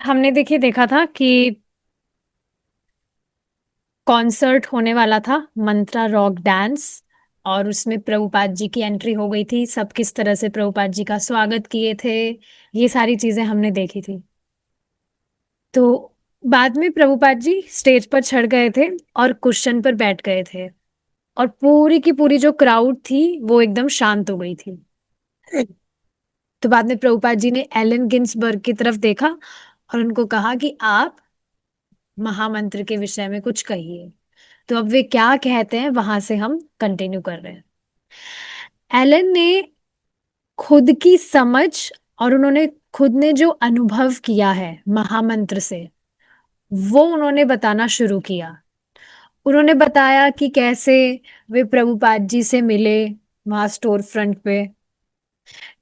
हमने देखिए देखा था कि कॉन्सर्ट होने वाला था, मंत्रा रॉक डांस। और उसमें प्रभुपाद जी की एंट्री हो गई थी। सब किस तरह से प्रभुपाद जी का स्वागत किए थे, ये सारी चीजें हमने देखी थी। तो बाद में प्रभुपाद जी स्टेज पर चढ़ गए थे और कुशन पर बैठ गए थे। और पूरी की पूरी जो क्राउड थी वो एकदम शांत हो गई थी। तो बाद में प्रभुपाद जी ने एलन गिन्सबर्ग की तरफ देखा और उनको कहा कि आप महामंत्र के विषय में कुछ कहिए। तो अब वे क्या कहते हैं वहां से हम कंटिन्यू कर रहे हैं। एलन ने खुद की समझ और उन्होंने खुद ने जो अनुभव किया है महामंत्र से, वो उन्होंने बताना शुरू किया। उन्होंने बताया कि कैसे वे प्रभुपाद जी से मिले वहां स्टोर फ्रंट पे।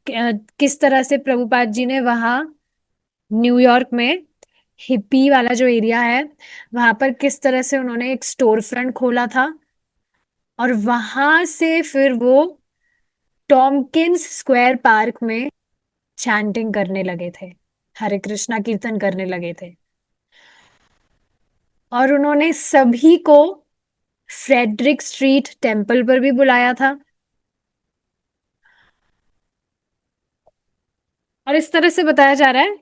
किस तरह से प्रभुपाद जी ने वहां न्यूयॉर्क में हिप्पी वाला जो एरिया है वहां पर किस तरह से उन्होंने एक स्टोर फ्रंट खोला था। और वहां से फिर वो टॉमकिंस स्क्वायर पार्क में चैंटिंग करने लगे थे, हरे कृष्णा कीर्तन करने लगे थे। और उन्होंने सभी को फ्रेडरिक स्ट्रीट टेम्पल पर भी बुलाया था। और इस तरह से बताया जा रहा है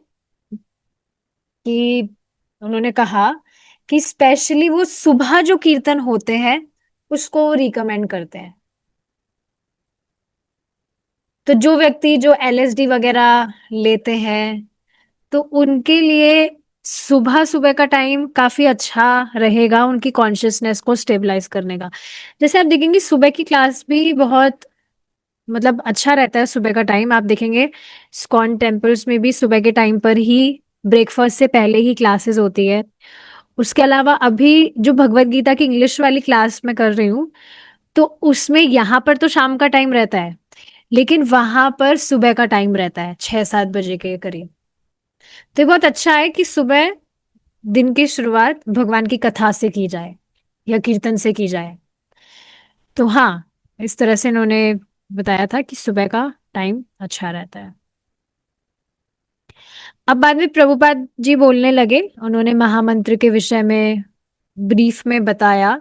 कि उन्होंने कहा कि स्पेशली वो सुबह जो कीर्तन होते हैं उसको रिकमेंड करते हैं। तो जो व्यक्ति जो एलएसडी वगैरह लेते हैं तो उनके लिए सुबह सुबह का टाइम काफी अच्छा रहेगा उनकी कॉन्शियसनेस को स्टेबलाइज करने का। जैसे आप देखेंगे सुबह की क्लास भी बहुत मतलब अच्छा रहता है। सुबह का टाइम आप देखेंगे स्कॉन टेम्पल्स में भी सुबह के टाइम पर ही ब्रेकफास्ट से पहले ही क्लासेस होती है। उसके अलावा अभी जो भगवत गीता की इंग्लिश वाली क्लास मैं कर रही हूँ तो उसमें यहाँ पर तो शाम का टाइम रहता है, लेकिन वहां पर सुबह का टाइम रहता है 6-7 बजे के करीब। तो ये बहुत अच्छा है कि सुबह दिन की शुरुआत भगवान की कथा से की जाए या कीर्तन से की जाए। तो हाँ, इस तरह से इन्होंने बताया था कि सुबह का टाइम अच्छा रहता है। अब बाद में प्रभुपाद जी बोलने लगे, उन्होंने महामंत्र के विषय में ब्रीफ में बताया।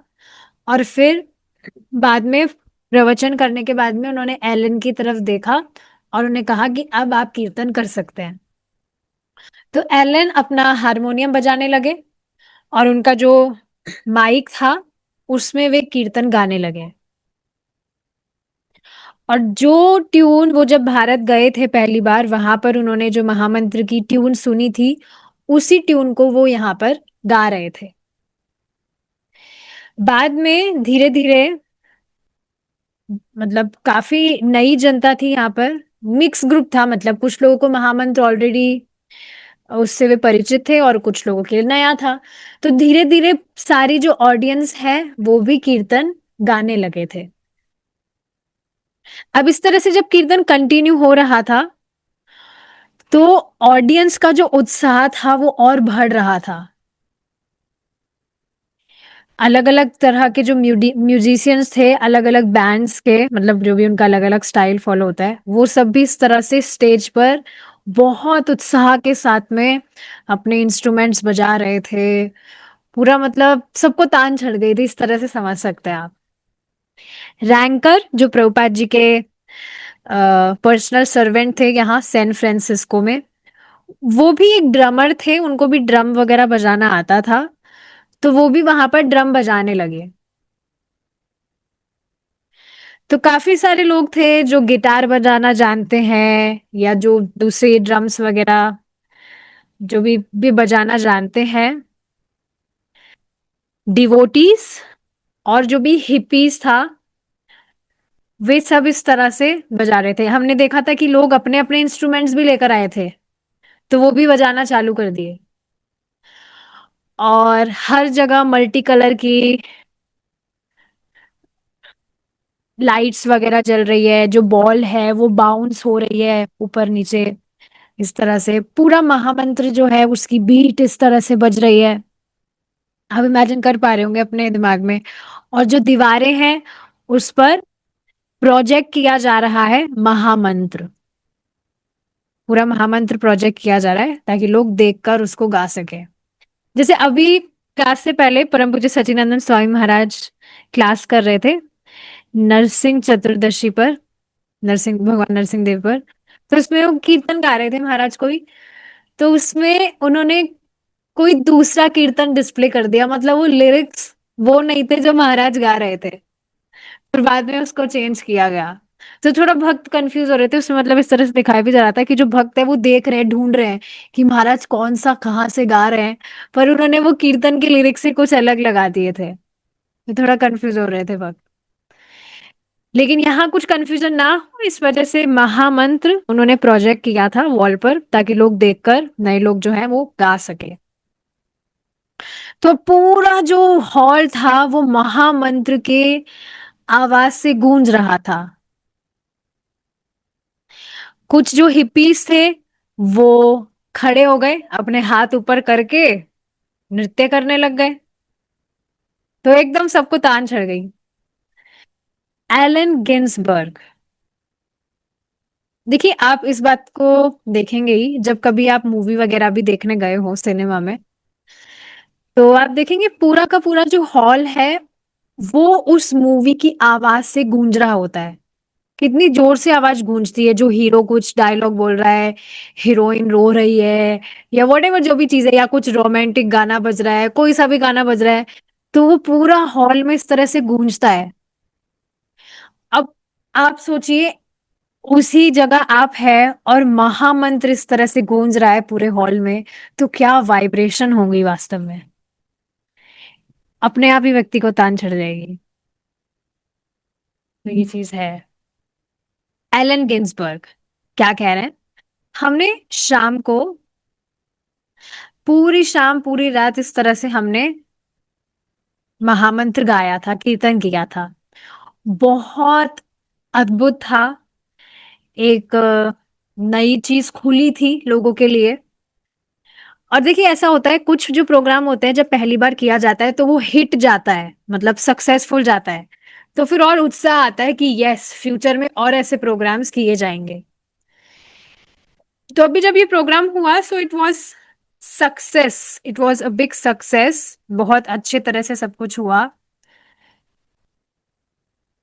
और फिर बाद में प्रवचन करने के बाद में उन्होंने एलन की तरफ देखा और उन्हें कहा कि अब आप कीर्तन कर सकते हैं। तो एलन अपना हारमोनियम बजाने लगे और उनका जो माइक था उसमें वे कीर्तन गाने लगे। और जो ट्यून वो जब भारत गए थे पहली बार वहां पर उन्होंने जो महामंत्र की ट्यून सुनी थी उसी ट्यून को वो यहाँ पर गा रहे थे। बाद में धीरे धीरे मतलब काफी नई जनता थी यहाँ पर, मिक्स ग्रुप था। मतलब कुछ लोगों को महामंत्र ऑलरेडी उससे वे परिचित थे और कुछ लोगों के लिए नया था। तो धीरे धीरे सारी जो ऑडियंस है वो भी कीर्तन गाने लगे थे। अब इस तरह से जब कीर्तन कंटिन्यू हो रहा था तो ऑडियंस का जो उत्साह था वो और बढ़ रहा था। अलग अलग तरह के जो म्यूजिशियंस थे, अलग अलग बैंड्स के, मतलब जो भी उनका अलग अलग स्टाइल फॉलो होता है, वो सब भी इस तरह से स्टेज पर बहुत उत्साह के साथ में अपने इंस्ट्रूमेंट्स बजा रहे थे। पूरा मतलब सबको तान चढ़ गई थी, इस तरह से समझ सकते हैं आप। रैंकर जो प्रभुपाद जी के पर्सनल सर्वेंट थे यहाँ सैन फ्रांसिस्को में, वो भी एक ड्रमर थे, उनको भी ड्रम वगैरह बजाना आता था। तो वो भी वहां पर ड्रम बजाने लगे। तो काफी सारे लोग थे जो गिटार बजाना जानते हैं या जो दूसरे ड्रम्स वगैरह जो भी बजाना जानते हैं, डिवोटीज और जो भी हिप्पीज था, वे सब इस तरह से बजा रहे थे। हमने देखा था कि लोग अपने अपने इंस्ट्रूमेंट्स भी लेकर आए थे तो वो भी बजाना चालू कर दिए। और हर जगह मल्टी कलर की लाइट्स वगैरह जल रही है, जो बॉल है वो बाउंस हो रही है ऊपर नीचे। इस तरह से पूरा महामंत्र जो है उसकी बीट इस तरह से बज रही है। आप इमेजिन कर पा रहे होंगे अपने दिमाग में। और जो दीवारें हैं उस पर प्रोजेक्ट किया जा रहा है महामंत्र। पूरा महामंत्र प्रोजेक्ट किया जा रहा है ताकि लोग देखकर उसको गा सके। जैसे अभी क्लास से पहले परम पूज्य सच्चिदानंद स्वामी महाराज क्लास कर रहे थे नरसिंह चतुर्दशी पर, नरसिंह भगवान नरसिंह देव पर। तो उसमें वो कीर्तन गा रहे थे महाराज कोई, तो उसमें उन्होंने कोई दूसरा कीर्तन डिस्प्ले कर दिया, मतलब वो लिरिक्स वो नहीं थे जो महाराज गा रहे थे। फिर बाद में उसको चेंज किया गया। तो थोड़ा भक्त कंफ्यूज हो रहे थे उसमें, मतलब इस तरह से दिखाया भी जा रहा था कि जो भक्त है वो देख रहे हैं, ढूंढ रहे हैं कि महाराज कौन सा कहाँ से गा रहे हैं, पर उन्होंने वो कीर्तन के लिरिक्स से कुछ अलग लगा दिए थे, तो थोड़ा कंफ्यूज हो रहे थे भक्त। लेकिन यहाँ कुछ कंफ्यूजन ना हो इस वजह से महामंत्र उन्होंने प्रोजेक्ट किया था वॉल पर, ताकि लोग देखकर नए लोग जो है वो गा सके। तो पूरा जो हॉल था वो महामंत्र के आवाज से गूंज रहा था। कुछ जो हिप्पीज थे वो खड़े हो गए, अपने हाथ ऊपर करके नृत्य करने लग गए, तो एकदम सबको तान चढ़ गई। Allen Ginsberg. देखिए आप इस बात को देखेंगे ही जब कभी आप मूवी वगैरह भी देखने गए हो सिनेमा में, तो आप देखेंगे पूरा का पूरा जो हॉल है वो उस मूवी की आवाज से गूंज रहा होता है। कितनी जोर से आवाज गूंजती है, जो हीरो कुछ डायलॉग बोल रहा है, हीरोइन रो रही है, या वॉटेवर जो भी चीज है, या कुछ रोमांटिक गाना बज रहा है, कोई सा भी गाना बज रहा है, तो वो पूरा हॉल में इस तरह से गूंजता है। अब आप सोचिए, उसी जगह आप है और महामंत्र इस तरह से गूंज रहा है पूरे हॉल में, तो क्या वाइब्रेशन होंगी वास्तव में, अपने आप ही व्यक्ति को तान चढ़ जाएगी। तो ये चीज है। एलन गिन्सबर्ग क्या कह रहे हैं, हमने शाम को पूरी शाम पूरी रात इस तरह से हमने महामंत्र गाया था, कीर्तन किया था, बहुत अद्भुत था। एक नई चीज खुली थी लोगों के लिए। और देखिए ऐसा होता है, कुछ जो प्रोग्राम होते हैं जब पहली बार किया जाता है तो वो हिट जाता है, मतलब सक्सेसफुल जाता है, तो फिर और उत्साह आता है कि यस फ्यूचर में और ऐसे प्रोग्राम्स किए जाएंगे। तो अभी जब ये प्रोग्राम हुआ so it was success, it was a big success, बहुत अच्छे तरह से सब कुछ हुआ।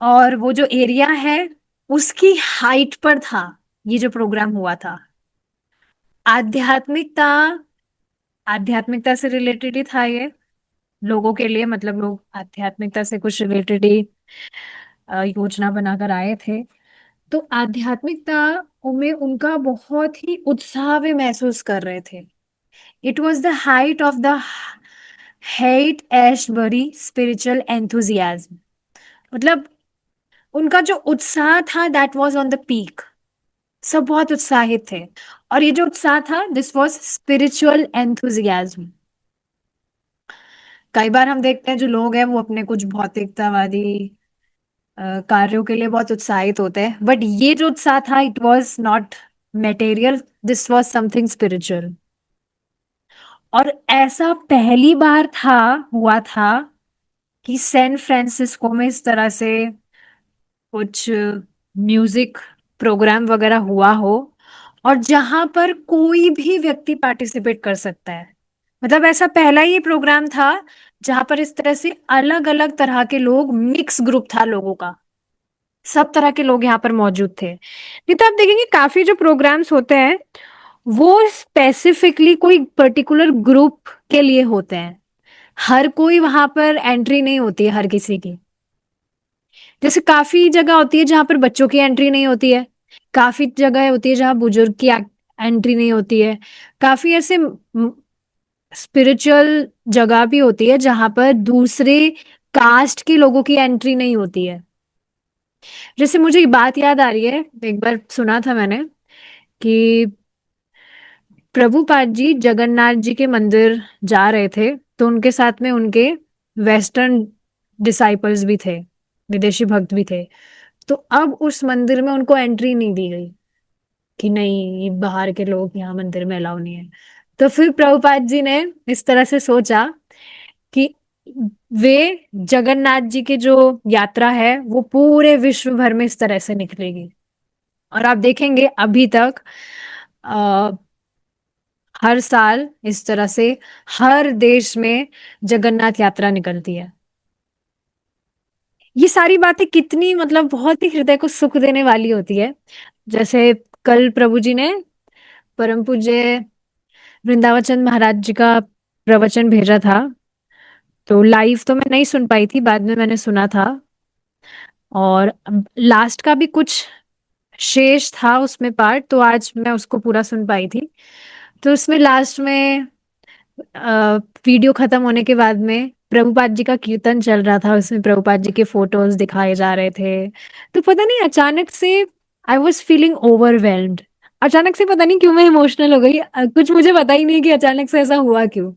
और वो जो एरिया है उसकी हाइट पर था ये जो प्रोग्राम हुआ था। आध्यात्मिकता, आध्यात्मिकता से रिलेटेड ही था ये लोगों के लिए, मतलब लोग आध्यात्मिकता से कुछ रिलेटेड ही योजना बनाकर आए थे। तो आध्यात्मिकता में उनका बहुत ही उत्साह वे महसूस कर रहे थे। It was the height of the hate Ashbery spiritual enthusiasm, मतलब उनका जो उत्साह था that was on the peak, सब बहुत उत्साहित थे। और ये जो उत्साह था दिस वाज स्पिरिचुअल एंथुजियाज्म। कई बार हम देखते हैं जो लोग हैं वो अपने कुछ भौतिकतावादी कार्यों के लिए बहुत उत्साहित होते हैं, बट ये जो उत्साह था it was not material, this was something spiritual. और ऐसा पहली बार था, हुआ था कि सैन फ्रांसिस्को में इस तरह से कुछ म्यूजिक प्रोग्राम वगैरह हुआ हो और जहां पर कोई भी व्यक्ति पार्टिसिपेट कर सकता है। मतलब ऐसा पहला ही प्रोग्राम था जहां पर इस तरह से अलग अलग तरह के लोग, मिक्स ग्रुप था लोगों का, सब तरह के लोग यहाँ पर मौजूद थे। नहीं तो आप देखेंगे काफी जो प्रोग्राम्स होते हैं वो स्पेसिफिकली कोई पर्टिकुलर ग्रुप के लिए होते हैं, हर कोई वहां पर एंट्री नहीं होती है हर किसी की। जैसे काफी जगह होती है जहां पर बच्चों की एंट्री नहीं होती है, काफी जगह होती है जहां बुजुर्ग की एंट्री नहीं होती है, काफी ऐसे स्पिरिचुअल जगह भी होती है जहां पर दूसरे कास्ट के लोगों की एंट्री नहीं होती है। जैसे मुझे ये बात याद आ रही है, एक बार सुना था मैंने कि प्रभुपाद जी जगन्नाथ जी के मंदिर जा रहे थे, तो उनके साथ में उनके वेस्टर्न डिसाइपल्स भी थे, विदेशी भक्त भी थे। तो अब उस मंदिर में उनको एंट्री नहीं दी गई कि नहीं ये बाहर के लोग यहाँ मंदिर में अलाउ नहीं है। तो फिर प्रभुपाद जी ने इस तरह से सोचा कि वे जगन्नाथ जी की जो यात्रा है वो पूरे विश्व भर में इस तरह से निकलेगी। और आप देखेंगे अभी तक अ, हर साल इस तरह से हर देश में जगन्नाथ यात्रा निकलती है। ये सारी बातें कितनी मतलब बहुत ही हृदय को सुख देने वाली होती है। जैसे कल प्रभु जी ने परम पूज्य वृंदावन चंद महाराज जी का प्रवचन भेजा था। तो लाइव तो मैं नहीं सुन पाई थी, बाद में मैंने सुना था। और लास्ट का भी कुछ शेष था उसमें पार्ट, तो आज मैं उसको पूरा सुन पाई थी। तो उसमें लास्ट में वीडियो खत्म होने के बाद में प्रभुपाद जी का कीर्तन चल रहा था, उसमें प्रभुपाद जी के फोटोज दिखाए जा रहे थे। तो पता नहीं अचानक से आई वॉज फीलिंग ओवरवेल्म्ड। अचानक से पता नहीं क्यों मैं इमोशनल हो गई, कुछ मुझे पता ही नहीं कि अचानक से ऐसा हुआ क्यों।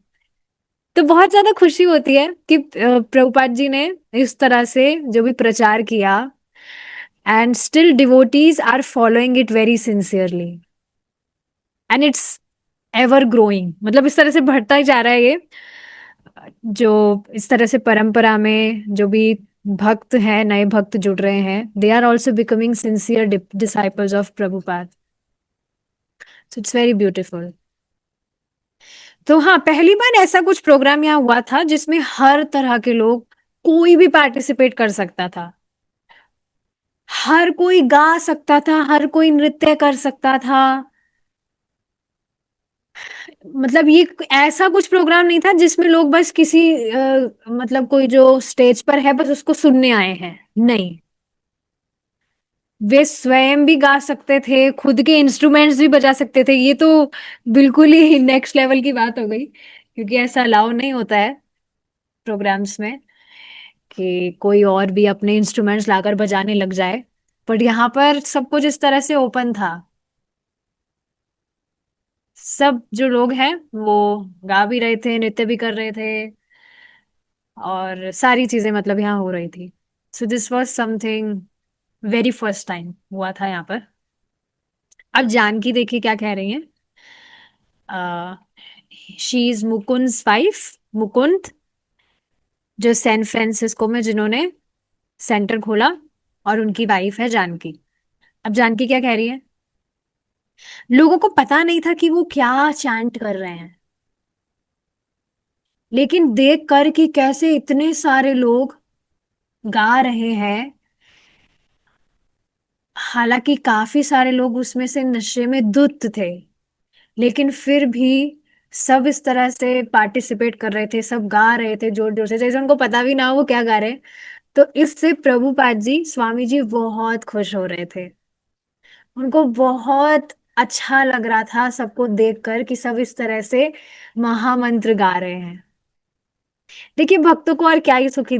तो बहुत ज्यादा खुशी होती है कि प्रभुपाद जी ने इस तरह से जो भी प्रचार किया, and still devotees are following it very sincerely, and it's ever growing. मतलब इस तरह से बढ़ता ही जा रहा है ये, जो इस तरह से परंपरा में जो भी भक्त हैं, नए भक्त जुड़ रहे हैं, they are also becoming sincere disciples of Prabhupada. So it's very beautiful. तो हाँ, पहली बार ऐसा कुछ प्रोग्राम यहाँ हुआ था जिसमें हर तरह के लोग, कोई भी पार्टिसिपेट कर सकता था। हर कोई गा सकता था, हर कोई नृत्य कर सकता था। मतलब ये ऐसा कुछ प्रोग्राम नहीं था जिसमें लोग बस किसी मतलब कोई जो स्टेज पर है बस उसको सुनने आए हैं, नहीं। वे स्वयं भी गा सकते थे, खुद के इंस्ट्रूमेंट्स भी बजा सकते थे। ये तो बिल्कुल ही नेक्स्ट लेवल की बात हो गई, क्योंकि ऐसा अलाउ नहीं होता है प्रोग्राम्स में कि कोई और भी अपने इंस्ट्रूमेंट्स लाकर बजाने लग जाए। बट यहाँ पर सब कुछ इस तरह से ओपन था। सब जो लोग हैं वो गा भी रहे थे, नृत्य भी कर रहे थे, और सारी चीजें मतलब यहाँ हो रही थी। So this was something very first time हुआ था यहाँ पर। अब जानकी देखिए क्या कह रही है। She is Mukund wife, Mukund, जो सैन फ्रांसिस्को में जिन्होंने सेंटर खोला, और उनकी वाइफ है जानकी। अब जानकी क्या कह रही है, लोगों को पता नहीं था कि वो क्या चैंट कर रहे हैं, लेकिन देख कर कि कैसे इतने सारे लोग गा रहे हैं। हालांकि काफी सारे लोग उसमें से नशे में धुत थे, लेकिन फिर भी सब इस तरह से पार्टिसिपेट कर रहे थे, सब गा रहे थे जोर जोर से, जैसे उनको पता भी ना हो वो क्या गा रहे हैं। तो इससे प्रभुपाद जी, स्वामी जी बहुत खुश हो रहे थे। उनको बहुत अच्छा लग रहा था सबको देखकर कि सब इस तरह से महामंत्र गा रहे हैं। देखिए, भक्तों को और क्या ही सुख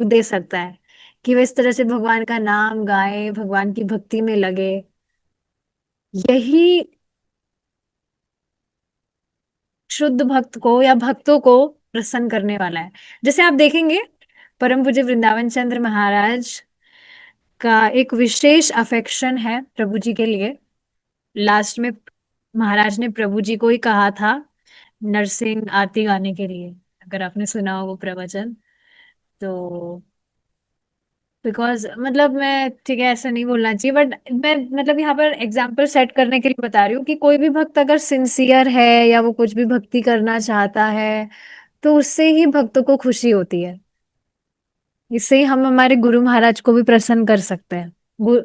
दे सकता है कि वे इस तरह से भगवान का नाम गाए, भगवान की भक्ति में लगे। यही शुद्ध भक्त को या भक्तों को प्रसन्न करने वाला है। जैसे आप देखेंगे, परम पूज्य वृंदावन चंद्र महाराज का एक विशेष अफेक्शन है प्रभु जी के लिए। लास्ट में महाराज ने प्रभु जी को ही कहा था नरसिंह आरती गाने के लिए, अगर आपने सुना हो वो प्रवचन। तो बिकॉज मतलब मैं, ठीक है ऐसा नहीं बोलना चाहिए, बट मैं मतलब यहाँ पर एग्जाम्पल सेट करने के लिए बता रही हूँ कि कोई भी भक्त अगर सिंसियर है या वो कुछ भी भक्ति करना चाहता है, तो उससे ही भक्तों को खुशी होती है। इससे ही हम हमारे गुरु महाराज को भी प्रसन्न कर सकते हैं।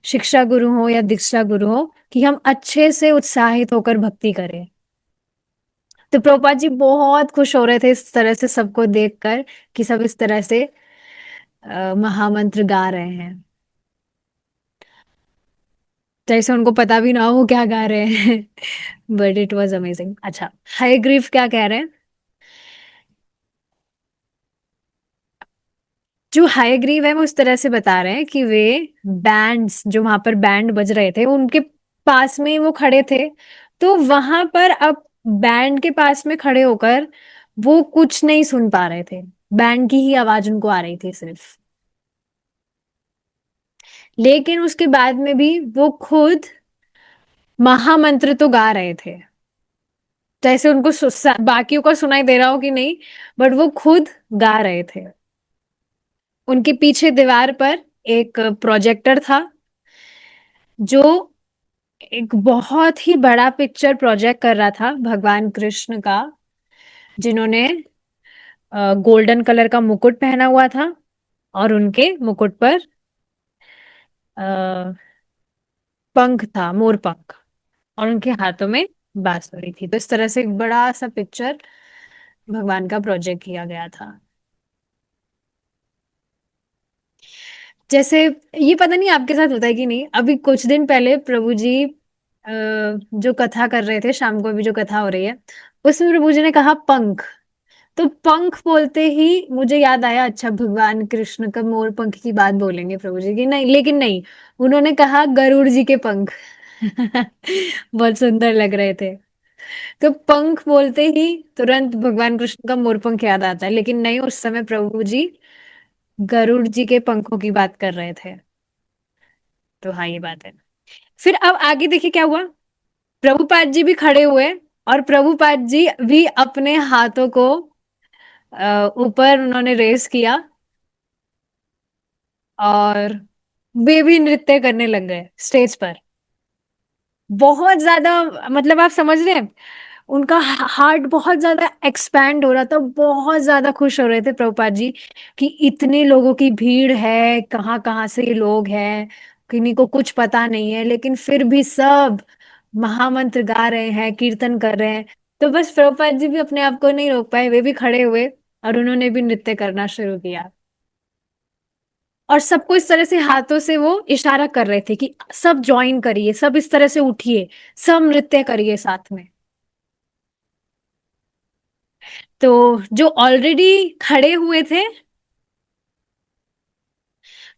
शिक्षा गुरु हो या दीक्षा गुरु हो, कि हम अच्छे से उत्साहित होकर भक्ति करें। तो प्रभुपाद जी बहुत खुश हो रहे थे इस तरह से सबको देखकर कि सब इस तरह से महामंत्र गा रहे हैं, जैसे उनको पता भी ना हो वो क्या गा रहे हैं। But it was amazing. अच्छा, हाई ग्रीफ क्या कह रहे हैं, जो हायग्रीव है वो इस तरह से बता रहे हैं कि वे बैंड्स, जो वहां पर बैंड बज रहे थे उनके पास में ही वो खड़े थे। तो वहां पर अब बैंड के पास में खड़े होकर वो कुछ नहीं सुन पा रहे थे, बैंड की ही आवाज उनको आ रही थी सिर्फ। लेकिन उसके बाद में भी वो खुद महामंत्र तो गा रहे थे, जैसे उनको बाकियों को सुनाई दे रहा हो कि नहीं, बट वो खुद गा रहे थे। उनके पीछे दीवार पर एक प्रोजेक्टर था, जो एक बहुत ही बड़ा पिक्चर प्रोजेक्ट कर रहा था भगवान कृष्ण का, जिन्होंने गोल्डन कलर का मुकुट पहना हुआ था, और उनके मुकुट पर अ, पंख था, मोर पंख, और उनके हाथों में बांसुरी थी। तो इस तरह से एक बड़ा सा पिक्चर भगवान का प्रोजेक्ट किया गया था। जैसे, ये पता नहीं आपके साथ होता है कि नहीं, अभी कुछ दिन पहले प्रभु जी जो कथा कर रहे थे, शाम को अभी जो कथा हो रही है, उसमें प्रभु जी ने कहा पंख। तो पंख बोलते ही मुझे याद आया, अच्छा भगवान कृष्ण का मोर पंख की बात बोलेंगे प्रभु जी की, नहीं, लेकिन नहीं, उन्होंने कहा गरुड़ जी के पंख। बहुत सुंदर लग रहे थे। तो पंख बोलते ही तुरंत भगवान कृष्ण का मोर पंख याद आता है, लेकिन नहीं, उस समय प्रभु जी गरुड़ जी के पंखों की बात कर रहे थे। तो हाँ, ये बात है। फिर अब आगे देखिए क्या हुआ। प्रभुपाद जी भी खड़े हुए, और प्रभुपाद जी भी अपने हाथों को ऊपर उन्होंने रेस किया, और वे भी नृत्य करने लग गए स्टेज पर। बहुत ज्यादा, मतलब आप समझ रहे हैं, उनका हार्ट बहुत ज्यादा एक्सपैंड हो रहा था, बहुत ज्यादा खुश हो रहे थे प्रभुपाद जी कि इतने लोगों की भीड़ है, कहाँ कहाँ से ये लोग हैं, किन्हीं को कुछ पता नहीं है, लेकिन फिर भी सब महामंत्र गा रहे हैं, कीर्तन कर रहे हैं। तो बस प्रभुपाद जी भी अपने आप को नहीं रोक पाए, वे भी खड़े हुए, और उन्होंने भी नृत्य करना शुरू किया। और सबको इस तरह से हाथों से वो इशारा कर रहे थे कि सब ज्वाइन करिए, सब इस तरह से उठिए, सब नृत्य करिए साथ में। तो जो ऑलरेडी खड़े हुए थे,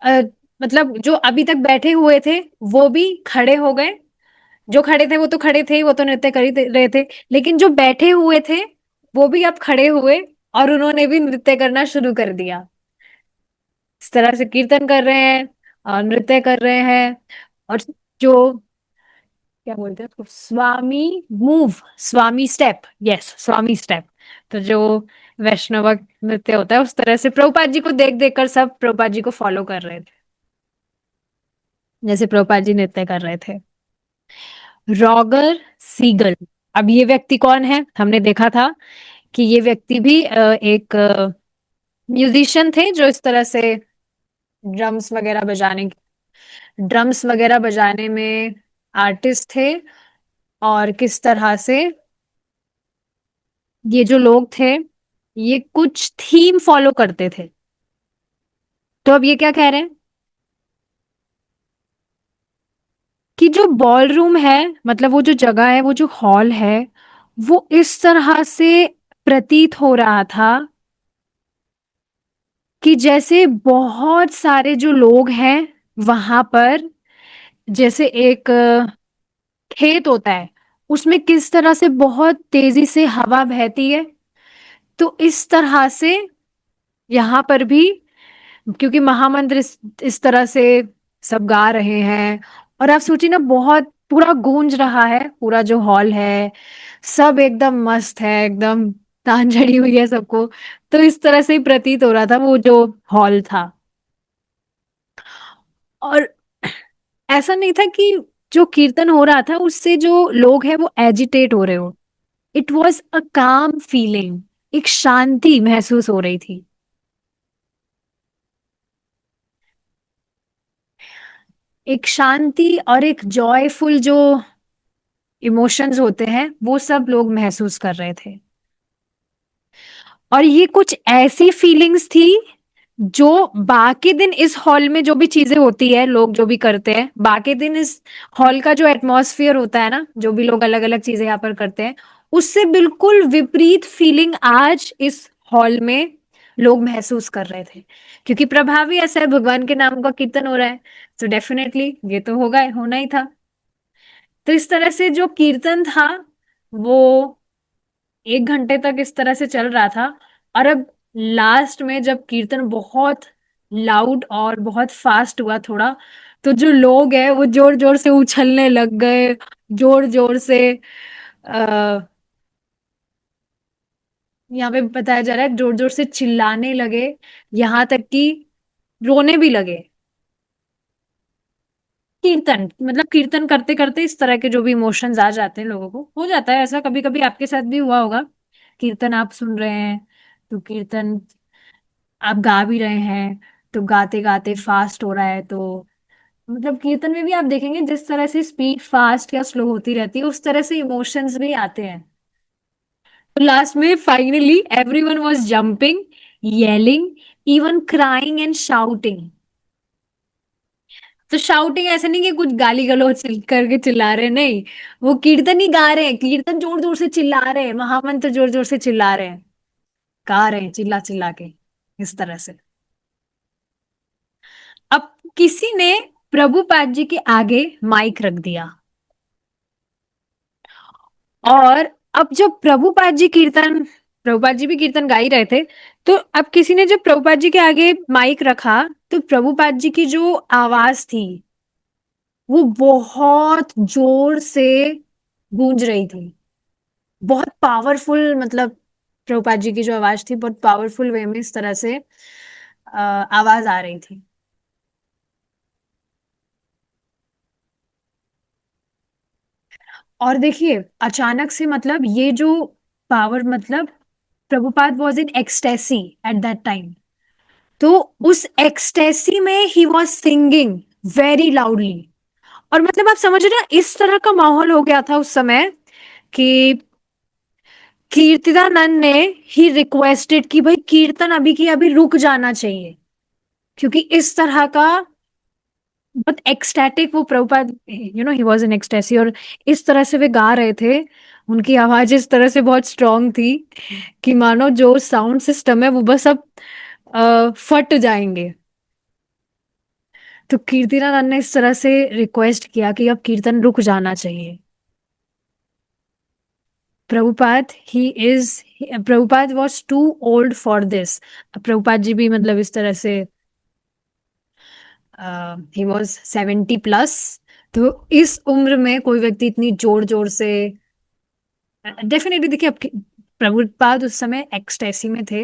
अ, मतलब जो अभी तक बैठे हुए थे, वो भी खड़े हो गए। जो खड़े थे वो तो खड़े थे, वो तो नृत्य कर ही रहे थे, लेकिन जो बैठे हुए थे वो भी अब खड़े हुए, और उन्होंने भी नृत्य करना शुरू कर दिया। इस तरह से कीर्तन कर रहे हैं और नृत्य कर रहे हैं। और जो, क्या बोलते हैं उसको, स्वामी मूव, स्वामी स्टेप, यस, स्वामी स्टेप। तो जो वैष्णव नृत्य होता है, उस तरह से प्रभुपाद जी को देख देख कर सब प्रभुपाद जी को फॉलो कर रहे थे, जैसे प्रभुपाद जी नृत्य कर रहे थे। Roger Siegel. अब ये व्यक्ति कौन है, हमने देखा था कि ये व्यक्ति भी एक म्यूजिशियन थे, जो इस तरह से ड्रम्स वगैरह बजाने ड्रम्स वगैरह बजाने में आर्टिस्ट थे। और किस तरह से ये जो लोग थे, ये कुछ थीम फॉलो करते थे। तो अब ये क्या कह रहे हैं कि जो बॉल रूम है, मतलब वो जो जगह है, वो जो हॉल है, वो इस तरह से प्रतीत हो रहा था कि जैसे बहुत सारे जो लोग हैं वहां पर, जैसे एक खेत होता है, उसमें किस तरह से बहुत तेजी से हवा बहती है, तो इस तरह से यहाँ पर भी, क्योंकि महामंत्र इस तरह से सब गा रहे हैं, और आप सोचिए ना, बहुत पूरा गूंज रहा है, पूरा जो हॉल है, सब एकदम मस्त है, एकदम तान चढ़ी हुई है सबको। तो इस तरह से ही प्रतीत हो रहा था वो जो हॉल था। और ऐसा नहीं था कि जो कीर्तन हो रहा था उससे जो लोग हैं वो एजिटेट हो रहे हो। इट वॉज अ काम फीलिंग, एक शांति महसूस हो रही थी। एक शांति और एक जॉयफुल जो इमोशंस होते हैं, वो सब लोग महसूस कर रहे थे। और ये कुछ ऐसी फीलिंग्स थी जो बाकी दिन इस हॉल में जो भी चीजें होती है, लोग जो भी करते हैं, बाकी दिन इस हॉल का जो एटमॉस्फेयर होता है ना, जो भी लोग अलग अलग चीजें यहाँ पर करते हैं, उससे बिल्कुल विपरीत फीलिंग आज इस हॉल में लोग महसूस कर रहे थे। क्योंकि प्रभाव ही ऐसा है, भगवान के नाम का कीर्तन हो रहा है, तो डेफिनेटली ये तो होगा, होना ही था। तो इस तरह से जो कीर्तन था, वो 1 घंटे तक इस तरह से चल रहा था। और अब लास्ट में जब कीर्तन बहुत लाउड और बहुत फास्ट हुआ थोड़ा, तो जो लोग हैं वो जोर जोर से उछलने लग गए, जोर जोर से, आ, यहाँ पे बताया जा रहा है, जोर जोर से चिल्लाने लगे, यहाँ तक कि रोने भी लगे। कीर्तन मतलब कीर्तन करते करते इस तरह के जो भी इमोशंस आ जाते हैं लोगों को, हो जाता है ऐसा, कभी कभी आपके साथ भी हुआ होगा। कीर्तन आप सुन रहे हैं, तो कीर्तन आप गा भी रहे हैं, तो गाते गाते फास्ट हो रहा है, तो मतलब कीर्तन में भी आप देखेंगे जिस तरह से स्पीड फास्ट या स्लो होती रहती है, उस तरह से इमोशंस भी आते हैं। तो लास्ट में finally everyone was jumping, yelling, even crying and shouting. तो शाउटिंग ऐसे नहीं कि कुछ गाली गलौज करके चिल्ला रहे हैं, नहीं, वो कीर्तन ही गा रहे हैं, कीर्तन जोर जोर से चिल्ला रहे हैं, महामंत्र जोर जोर से चिल्ला रहे हैं, गा रहे हैं चिल्ला चिल्ला के, इस तरह से। अब किसी ने प्रभुपाद जी के आगे माइक रख दिया, और अब जब प्रभुपाद जी भी कीर्तन गा ही रहे थे, तो अब किसी ने जब प्रभुपाद जी के आगे माइक रखा, तो प्रभुपाद जी की जो आवाज थी वो बहुत जोर से गूंज रही थी, बहुत पावरफुल, मतलब प्रभुपाद जी की जो आवाज थी बहुत पावरफुल वे में इस तरह से आवाज आ रही थी। और देखिए अचानक से, मतलब ये जो पावर, मतलब Prabhupada was in ecstasy at that time, तो उस एक्सटेसी में he was singing very loudly. और मतलब आप समझ रहे ना, इस तरह का माहौल हो गया था उस समय कि कीर्तिदानंद ने ही रिक्वेस्टेड कि भाई कीर्तन अभी की अभी रुक जाना चाहिए, क्योंकि इस तरह का बहुत एक्सटैटिक वो Prabhupada, he was in ecstasy, और इस तरह से वे गा रहे थे, उनकी आवाज इस तरह से बहुत स्ट्रांग थी कि मानो जो साउंड सिस्टम है वो बस अब फट जाएंगे। तो कीर्तिदानंद ने इस तरह से रिक्वेस्ट किया कि अब कीर्तन रुक जाना चाहिए। Prabhupada he is Prabhupada was too old for this. Prabhupada ji भी मतलब इस तरह से, ही वॉज 70+। तो इस उम्र में कोई व्यक्ति इतनी जोर जोर से, डेफिनेटली देखिए, अब प्रभुपाद उस समय एक्सटेसी में थे,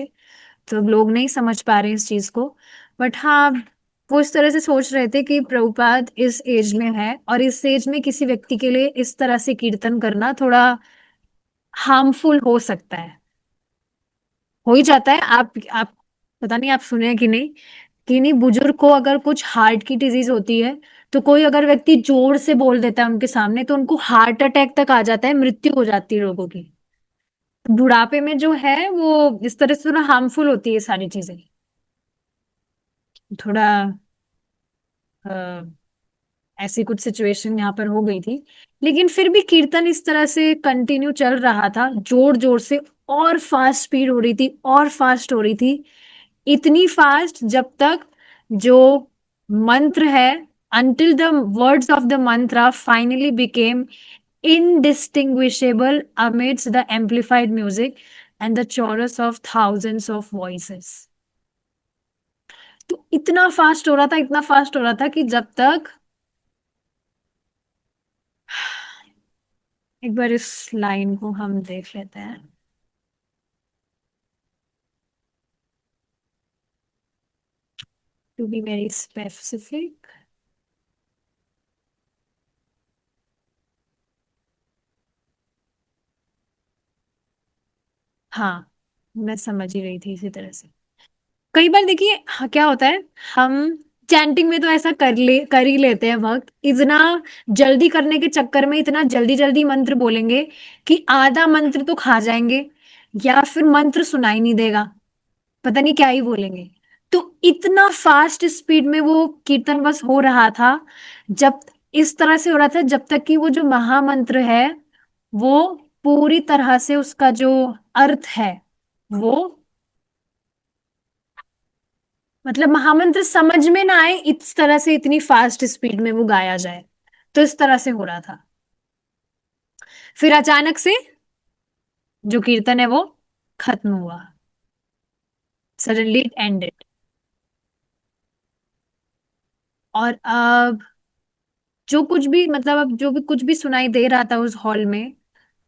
तो लोग नहीं समझ पा रहे इस चीज को। बट हाँ, वो इस तरह से सोच रहे थे कि प्रभुपाद इस एज में है, और इस एज में किसी व्यक्ति के लिए इस तरह से कीर्तन करना थोड़ा हार्मफुल हो सकता है, हो ही जाता है। आप पता नहीं आप सुने हैं कि नहीं, कि नहीं, बुजुर्ग को अगर कुछ हार्ट की डिजीज होती है, तो कोई अगर व्यक्ति जोर से बोल देता है उनके सामने, तो उनको हार्ट अटैक तक आ जाता है, मृत्यु हो जाती है लोगों की। बुढ़ापे में जो है वो इस तरह से थोड़ा हार्मफुल होती है सारी चीजें, थोड़ा ऐसी कुछ सिचुएशन यहाँ पर हो गई थी। लेकिन फिर भी कीर्तन इस तरह से कंटिन्यू चल रहा था, जोर जोर से, और फास्ट स्पीड हो रही थी, और फास्ट हो रही थी, इतनी फास्ट जब तक जो मंत्र है, until the words of the mantra finally became indistinguishable amidst the amplified music and the chorus of thousands of voices। तो इतना फास्ट हो रहा था, इतना फास्ट हो रहा था कि जब तक, एक बार इस लाइन को हम देख लेते हैं, टू बी वेरी स्पेसिफिक। हाँ, मैं समझ ही रही थी इसी तरह से। कई बार देखिए, हाँ, क्या होता है, हम चैंटिंग में तो ऐसा कर ही लेते हैं, वक्त इतना जल्दी करने के चक्कर में इतना जल्दी जल्दी मंत्र बोलेंगे कि आधा मंत्र तो खा जाएंगे, या फिर मंत्र सुनाई नहीं देगा, पता नहीं क्या ही बोलेंगे। तो इतना फास्ट स्पीड में वो कीर्तन बस हो रहा था, जब इस तरह से हो रहा था जब तक कि वो जो महामंत्र है वो पूरी तरह से उसका जो अर्थ है वो, मतलब महामंत्र समझ में ना आए, इस तरह से इतनी फास्ट स्पीड में वो गाया जाए, तो इस तरह से हो रहा था। फिर अचानक से जो कीर्तन है वो खत्म हुआ, सडनली इट एंडेड। और अब जो कुछ भी, मतलब अब जो भी कुछ भी सुनाई दे रहा था उस हॉल में,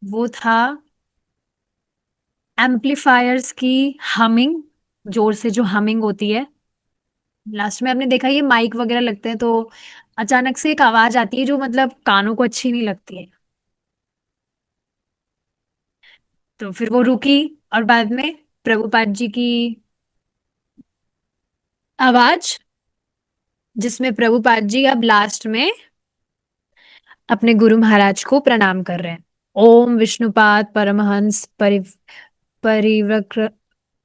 वो था एम्पलीफायर्स की हमिंग, जोर से जो हमिंग होती है। लास्ट में आपने देखा ये माइक वगैरह लगते हैं, तो अचानक से एक आवाज आती है जो मतलब कानों को अच्छी नहीं लगती है। तो फिर वो रुकी, और बाद में प्रभुपाद जी की आवाज, जिसमें प्रभुपाद जी अब लास्ट में अपने गुरु महाराज को प्रणाम कर रहे हैं। ओम विष्णुपाद परमहंस परिव्रक्र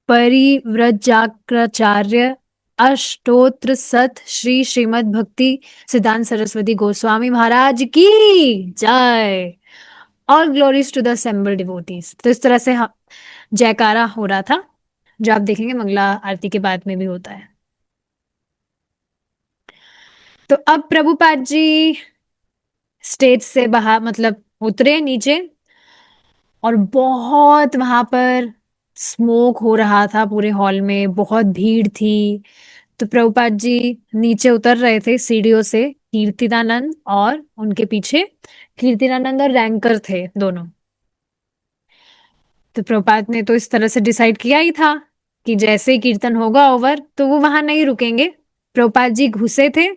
परिव्रजाग्रचार्य अष्टोत्र सत श्री श्रीमद् भक्ति सिद्धांत सरस्वती गोस्वामी महाराज की जय। All glories to the assembled devotees. तो इस तरह से जयकारा हो रहा था, जो आप देखेंगे मंगला आरती के बाद में भी होता है। तो अब प्रभुपाद जी स्टेज से बाहर मतलब उतरे नीचे, और बहुत वहां पर स्मोक हो रहा था, पूरे हॉल में बहुत भीड़ थी। तो प्रभुपाद जी नीचे उतर रहे थे सीढ़ियों से, कीर्तिदानंद और उनके पीछे कीर्तिदानंद और रैंकर थे दोनों। तो प्रभुपाद ने तो इस तरह से डिसाइड किया ही था कि जैसे ही कीर्तन होगा ओवर तो वो वहां नहीं रुकेंगे। प्रभुपाद जी घुसे थे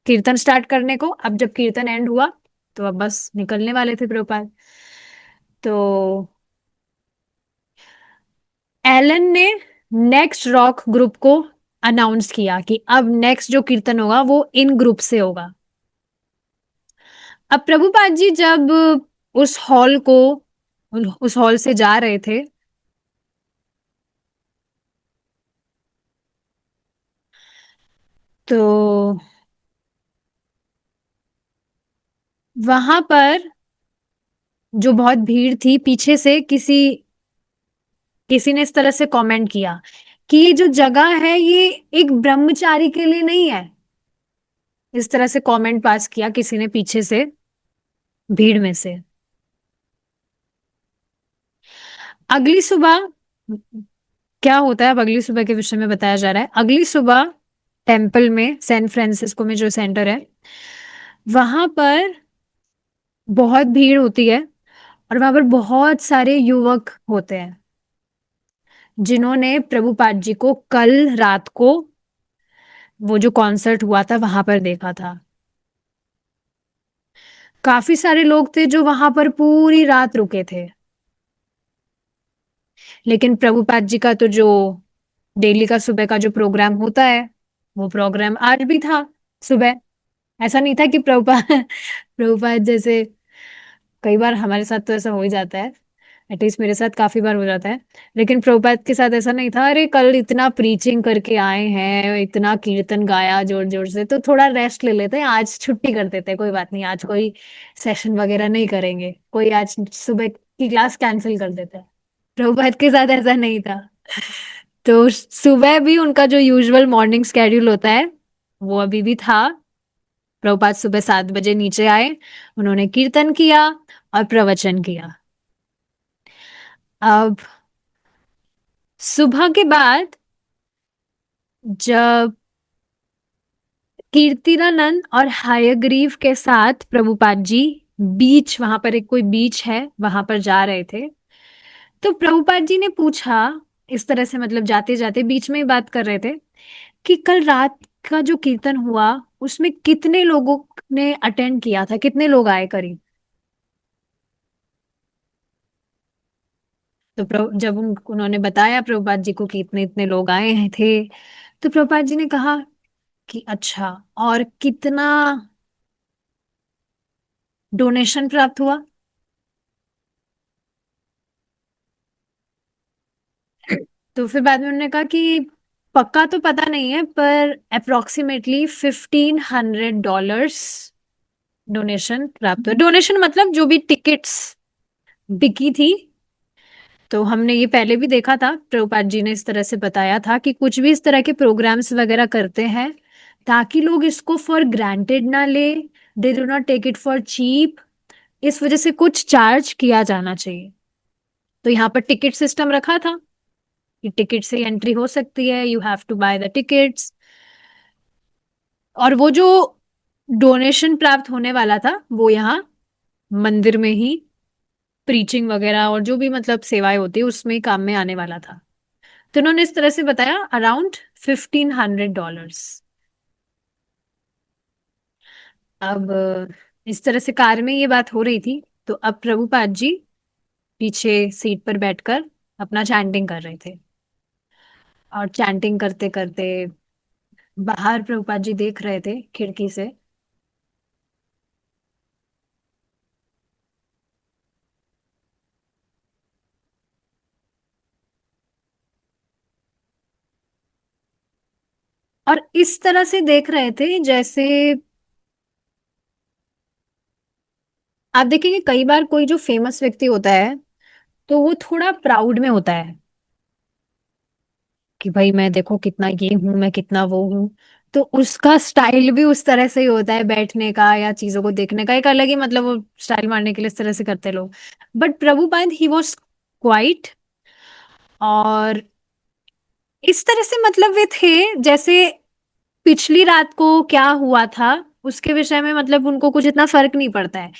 कीर्तन स्टार्ट करने को। अब जब कीर्तन एंड हुआ तो अब बस निकलने वाले थे प्रभुपाद। तो एलन ने नेक्स्ट रॉक ग्रुप को अनाउंस किया कि अब नेक्स्ट जो कीर्तन होगा वो इन ग्रुप से होगा। अब प्रभुपाद जी जब उस हॉल को उस हॉल से जा रहे थे, तो वहां पर जो बहुत भीड़ थी, पीछे से किसी किसी ने इस तरह से कमेंट किया कि ये जो जगह है ये एक ब्रह्मचारी के लिए नहीं है। इस तरह से कमेंट पास किया किसी ने पीछे से, भीड़ में से। अगली सुबह क्या होता है, अब अगली सुबह के विषय में बताया जा रहा है। अगली सुबह टेम्पल में, सैन फ्रांसिस्को में जो सेंटर है, वहां पर बहुत भीड़ होती है, और वहां पर बहुत सारे युवक होते हैं जिन्होंने प्रभुपाद जी को कल रात को वो जो कॉन्सर्ट हुआ था वहां पर देखा था। काफी सारे लोग थे जो वहां पर पूरी रात रुके थे। लेकिन प्रभुपाद जी का तो जो डेली का सुबह का जो प्रोग्राम होता है, वो प्रोग्राम आज भी था सुबह। ऐसा नहीं था कि प्रभुपाद प्रभुपाद जैसे, कई बार हमारे साथ तो ऐसा हो ही जाता है, एटलीस्ट मेरे साथ काफी बार हो जाता है, लेकिन प्रभुपाद के साथ ऐसा नहीं था। अरे कल इतना प्रीचिंग करके आए हैं, इतना कीर्तन गाया जोर जोर से, तो थोड़ा रेस्ट ले लेते हैं, आज छुट्टी कर देते हैं, कोई बात नहीं, आज कोई सेशन वगैरह नहीं करेंगे, कोई आज सुबह की क्लास कैंसिल कर देते हैं। प्रभुपाद के साथ ऐसा नहीं था। तो सुबह भी उनका जो यूजुअल मॉर्निंग स्केड्यूल होता है वो अभी भी था। प्रभुपाद सुबह 7 बजे नीचे आए, उन्होंने कीर्तन किया और प्रवचन किया। अब सुबह के बाद जब कीर्तिनानंद और हयग्रीव के साथ प्रभुपाद जी बीच, वहां पर एक कोई बीच है वहां पर जा रहे थे, तो प्रभुपाद जी ने पूछा, इस तरह से मतलब जाते जाते बीच में ही बात कर रहे थे, कि कल रात का जो कीर्तन हुआ उसमें कितने लोगों ने अटेंड किया था, कितने लोग आए करीब। तो जब उन्होंने बताया प्रभुपाद जी को कि इतने इतने लोग आए हैं थे, तो प्रभुपाद जी ने कहा कि अच्छा, और कितना डोनेशन प्राप्त हुआ। तो फिर बाद में उन्होंने कहा कि पक्का तो पता नहीं है, पर अप्रोक्सीमेटली $1,500 डोनेशन प्राप्त हुआ। डोनेशन मतलब जो भी टिकट्स बिकी थी। तो हमने ये पहले भी देखा था, प्रभुपाद जी ने इस तरह से बताया था कि कुछ भी इस तरह के प्रोग्राम्स वगैरह करते हैं ताकि लोग इसको फॉर ग्रांटेड ना ले, they do not take it for cheap, इस वजह से कुछ चार्ज किया जाना चाहिए। तो यहाँ पर टिकट सिस्टम रखा था कि टिकट से एंट्री हो सकती है, you have to buy the tickets. और वो जो डोनेशन प्राप्त होने वाला था वो यहाँ मंदिर में ही प्रीचिंग वगैरह और जो भी मतलब सेवाएं होती है उसमें काम में आने वाला था। तो उन्होंने इस तरह से बताया, अराउंड $1,500। अब इस तरह से कार में ये बात हो रही थी, तो अब प्रभुपाद जी पीछे सीट पर बैठकर अपना चैंटिंग कर रहे थे। और चैंटिंग करते करते बाहर प्रभुपाद जी देख रहे थे खिड़की से। और इस तरह से देख रहे थे जैसे, आप देखेंगे कई बार कोई जो फेमस व्यक्ति होता है तो वो थोड़ा प्राउड में होता है कि भाई मैं देखो कितना ये हूं, मैं कितना वो हूं। तो उसका स्टाइल भी उस तरह से ही होता है, बैठने का या चीजों को देखने का एक अलग ही, मतलब वो स्टाइल मारने के लिए इस तरह से करते हैं लोग। But Prabhupada he was quite, और इस तरह से मतलब वे थे जैसे पिछली रात को क्या हुआ था उसके विषय में, मतलब उनको कुछ इतना फर्क नहीं पड़ता है।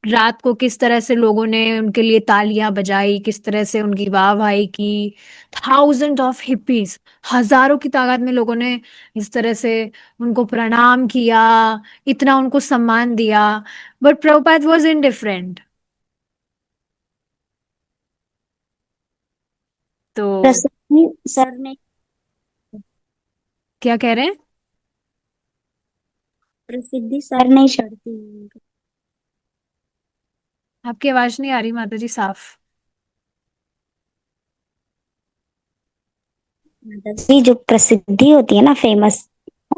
रात को किस तरह से लोगों ने उनके लिए तालियां बजाई, किस तरह से उनकी वाहवाही की। थाउजेंड ऑफ हिप्पीज, हजारों की तादाद में लोगों ने इस तरह से उनको प्रणाम किया, इतना उनको सम्मान दिया। But Prabhupada was indifferent. तो प्रसिद्धि सर नहीं क्या कह रहे हैं? प्रसिद्धि सर नहीं चढ़ती। आपकी आवाज नहीं आ रही माता जी साफ। माता जी जो प्रसिद्धि होती है ना, फेमस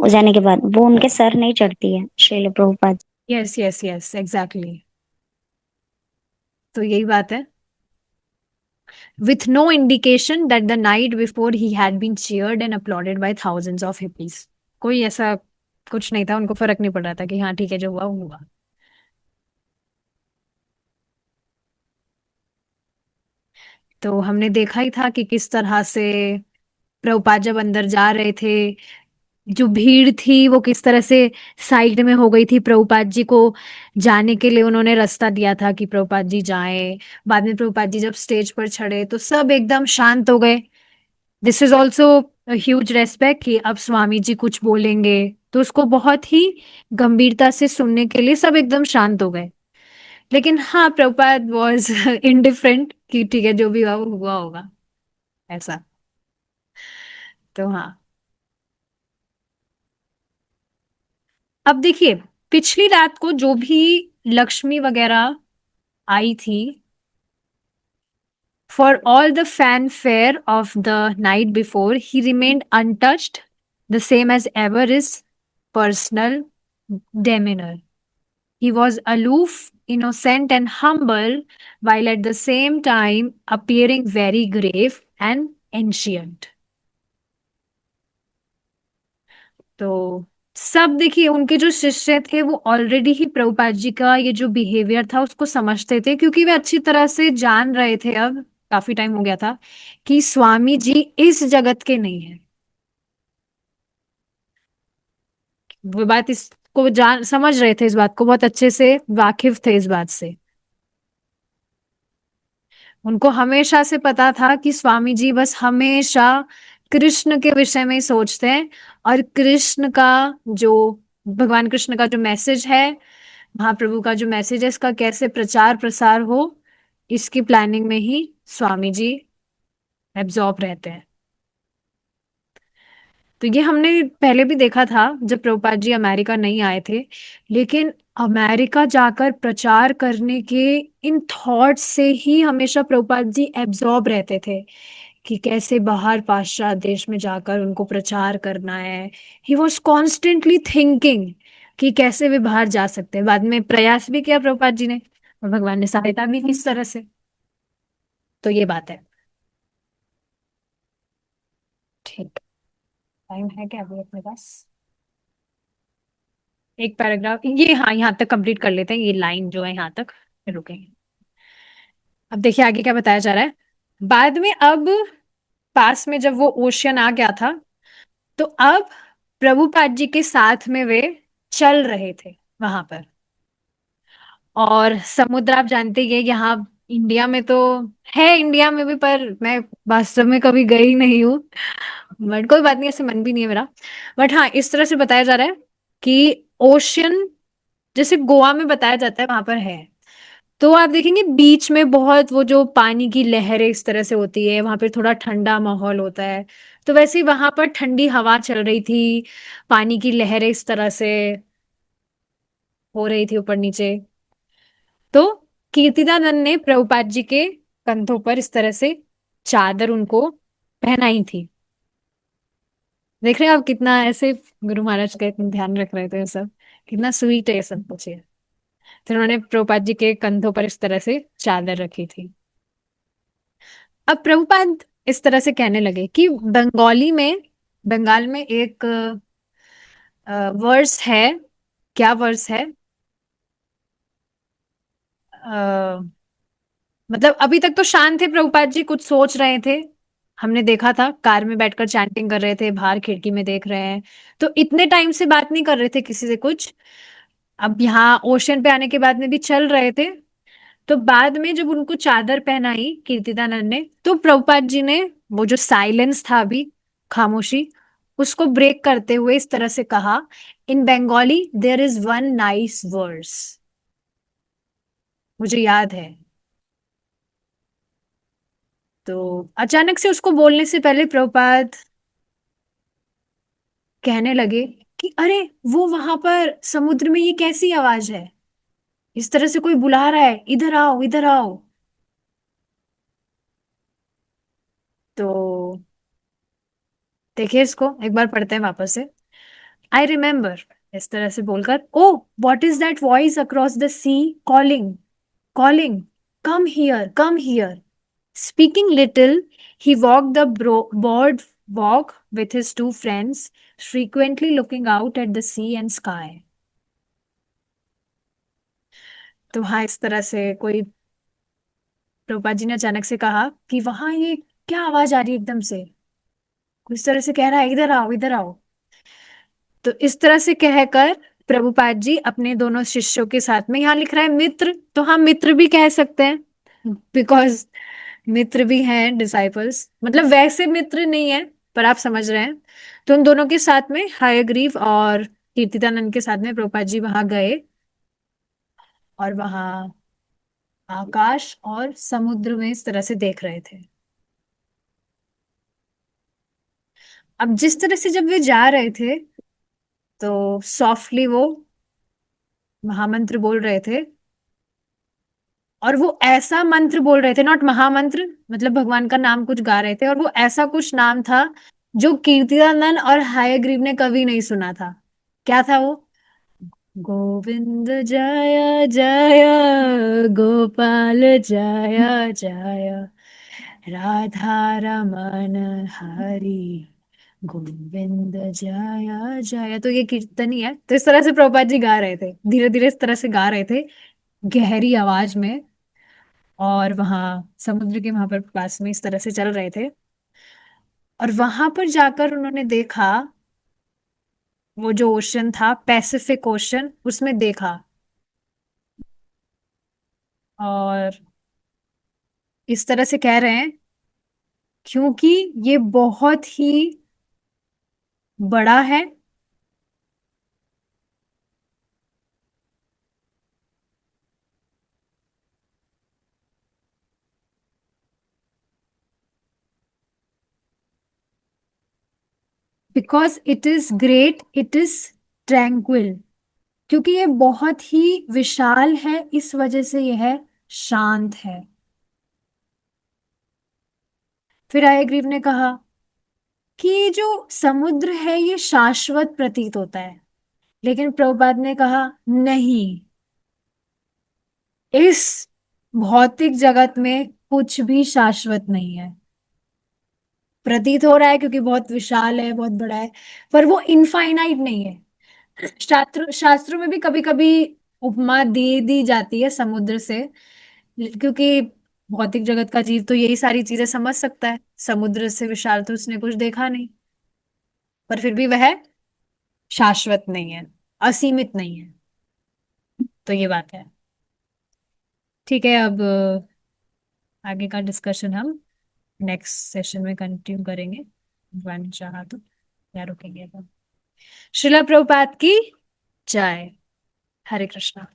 हो जाने के बाद, वो उनके सर नहीं चढ़ती है, Srila Prabhupada. Yes yes yes, exactly. तो यही बात है। with no indication that the night before he had been cheered and applauded by thousands of hippies। कोई ऐसा कुछ नहीं था, उनको फर्क नहीं पड़ रहा था कि हाँ ठीक है जो हुआ वो हुआ। तो हमने देखा ही था कि किस तरह से प्रभुपाद जब अंदर जा रहे थे, जो भीड़ थी वो किस तरह से साइड में हो गई थी प्रभुपाद जी को जाने के लिए, उन्होंने रास्ता दिया था कि प्रभुपाद जी जाएं। बाद में प्रभुपाद जी जब स्टेज पर चढ़े तो सब एकदम शांत हो गए। This is also huge respect कि अब स्वामी जी कुछ बोलेंगे तो उसको बहुत ही गंभीरता से सुनने के लिए सब एकदम शांत हो गए। लेकिन हाँ, प्रभुपाद वॉज इनडिफरेंट कि ठीक है जो भी हुआ वो हुआ होगा, ऐसा। तो हाँ, अब देखिए, पिछली रात को जो भी लक्ष्मी वगैरह आई थी, for all the fanfare of the night before he remained untouched, the same as ever his personal demeanor. He was aloof, innocent, and humble, while at the same time appearing very grave and ancient. तो सब देखिए, उनके जो शिष्य थे वो already ही प्रभुपाद जी का ये जो बिहेवियर था उसको समझते थे, क्योंकि वे अच्छी तरह से जान रहे थे, अब काफी टाइम हो गया था, कि स्वामी जी इस जगत के नहीं है। वो बात इसको जान समझ रहे थे, इस बात को बहुत अच्छे से वाकिफ थे इस बात से। उनको हमेशा से पता था कि स्वामी जी बस हमेशा कृष्ण के विषय में ही सोचते हैं, और कृष्ण का जो, भगवान कृष्ण का जो मैसेज है, महाप्रभु का जो मैसेज है, इसका कैसे प्रचार प्रसार हो, इसकी प्लानिंग में ही स्वामी जी एब्जॉर्ब रहते हैं। तो ये हमने पहले भी देखा था जब प्रभुपाद जी अमेरिका नहीं आए थे। लेकिन अमेरिका जाकर प्रचार करने के इन थॉट्स से ही हमेशा प्रभुपाद जी एब्जॉर्ब रहते थे कि कैसे बाहर पाश्चात्य देश में जाकर उनको प्रचार करना है। ही वॉज कॉन्स्टेंटली थिंकिंग कि कैसे वे बाहर जा सकते हैं। बाद में प्रयास भी किया प्रभुपाद जी ने, और भगवान ने सहायता भी की इस तरह से। तो ये बात है। ठीक, टाइम है क्या अभी अपने पास? एक पैराग्राफ ये, हाँ, यहाँ तक कंप्लीट कर लेते हैं, ये लाइन जो है यहाँ तक, फिर रुकेंगे। अब देखिए आगे क्या बताया जा रहा है। बाद में अब पास में जब वो ओशियन आ गया था, तो अब प्रभुपाद जी के साथ में वे चल रहे थे वहां पर। और समुद्र आप जानते ही है, यहाँ इंडिया में तो है, इंडिया में भी, पर मैं वास्तव में कभी गई नहीं हूँ। बट कोई बात नहीं, ऐसे मन भी नहीं है मेरा। बट हाँ, इस तरह से बताया जा रहा है कि ओशियन जैसे गोवा में बताया जाता है वहां पर है। तो आप देखेंगे बीच में बहुत वो जो पानी की लहरें इस तरह से होती है, वहां पे थोड़ा ठंडा माहौल होता है। तो वैसे ही वहां पर ठंडी हवा चल रही थी, पानी की लहरें इस तरह से हो रही थी ऊपर नीचे। तो कीर्तिदानंद ने प्रभुपाद जी के कंधों पर इस तरह से चादर उनको पहनाई थी। देख रहे हैं आप कितना ऐसे गुरु महाराज का इतना ध्यान रख रहे थे ये सब, कितना स्वीट है ये सब कुछ ये। फिर उन्होंने प्रभुपाद जी के कंधों पर इस तरह से चादर रखी थी। अब प्रभुपाद इस तरह से कहने लगे कि बंगाली में, बंगाल में एक वर्स है। क्या वर्स है? आ, मतलब अभी तक तो शांत थे प्रभुपाद जी, कुछ सोच रहे थे। हमने देखा था कार में बैठकर चैंटिंग कर रहे थे, बाहर खिड़की में देख रहे हैं। तो इतने टाइम से बात नहीं कर रहे थे किसी से कुछ। अब यहाँ ओशन पे आने के बाद में भी चल रहे थे। तो बाद में जब उनको चादर पहनाई कीर्तिदानंद ने, तो प्रभुपाद जी ने वो जो साइलेंस था अभी, खामोशी, उसको ब्रेक करते हुए इस तरह से कहा, in Bengali there is one nice verse. मुझे याद है। तो अचानक से उसको बोलने से पहले प्रभुपाद कहने लगे कि अरे, वो वहां पर समुद्र में ये कैसी आवाज है? इस तरह से कोई बुला रहा है, इधर आओ इधर आओ। तो देखिए, इसको एक बार पढ़ते हैं वापस से। आई रिमेम्बर, इस तरह से बोलकर, O what is that voice across the sea, calling, calling, come here. Speaking little, he walked the broad walk with his two friends, frequently looking out at the sea and sky. तो हाँ, इस तरह से कोई, प्रभुपाद जी ने अचानक से कहा कि वहां ये क्या आवाज आ रही है एकदम से, कोई इस तरह से कह रहा है इधर आओ इधर आओ। तो इस तरह से कहकर प्रभुपाद जी अपने दोनों शिष्यों के साथ में, यहाँ लिख रहा है मित्र, तो हम मित्र भी कह सकते हैं, बिकॉज मित्र भी हैं डिसाइपल्स, मतलब वैसे मित्र नहीं है, पर आप समझ रहे हैं। तो उन दोनों के साथ में हयग्रीव और कीर्तिदानंद के साथ में प्रभुपाद जी वहां गए, और वहां आकाश और समुद्र में इस तरह से देख रहे थे। अब जिस तरह से जब वे जा रहे थे, तो सॉफ्टली वो महामंत्र बोल रहे थे। और वो ऐसा मंत्र बोल रहे थे, नॉट महामंत्र, मतलब भगवान का नाम कुछ गा रहे थे, और वो ऐसा कुछ नाम था जो कीर्तिदानंद और हयग्रीव ने कभी नहीं सुना था। क्या था वो? गोविंद जय जय, गोपाल जय जय, राधा रमन हरि, गोविंद जय जय। तो ये कीर्तन ही है। तो इस तरह से प्रभुपाद जी गा रहे थे, धीरे धीरे इस तरह से गा रहे थे, गहरी आवाज में। और वहां समुद्र के वहां पर पास में इस तरह से चल रहे थे। और वहां पर जाकर उन्होंने देखा, वो जो ओशन था पैसिफिक ओशन, उसमें देखा। और इस तरह से कह रहे हैं क्योंकि ये बहुत ही बड़ा है, because it is great, it is tranquil. क्योंकि ये बहुत ही विशाल है, इस वजह से यह शांत है। फिर आयग्रीव ने कहा कि ये जो समुद्र है ये शाश्वत प्रतीत होता है। लेकिन प्रभुपाद ने कहा नहीं, इस भौतिक जगत में कुछ भी शाश्वत नहीं है। प्रतीत हो रहा है क्योंकि बहुत विशाल है, बहुत बड़ा है, पर वो इनफाइनाइट नहीं है। शास्त्रों में भी कभी कभी उपमा दी दी जाती है समुद्र से, क्योंकि भौतिक जगत का जीव तो यही सारी चीजें समझ सकता है, समुद्र से विशाल तो उसने कुछ देखा नहीं। पर फिर भी वह शाश्वत नहीं है, असीमित नहीं है। तो ये बात है। ठीक है, अब आगे का डिस्कशन हम नेक्स्ट सेशन में कंटिन्यू करेंगे, भगवान चाहा तो। या रुकेंगे अब। श्रीला प्रभुपाद की जय। हरे कृष्णा।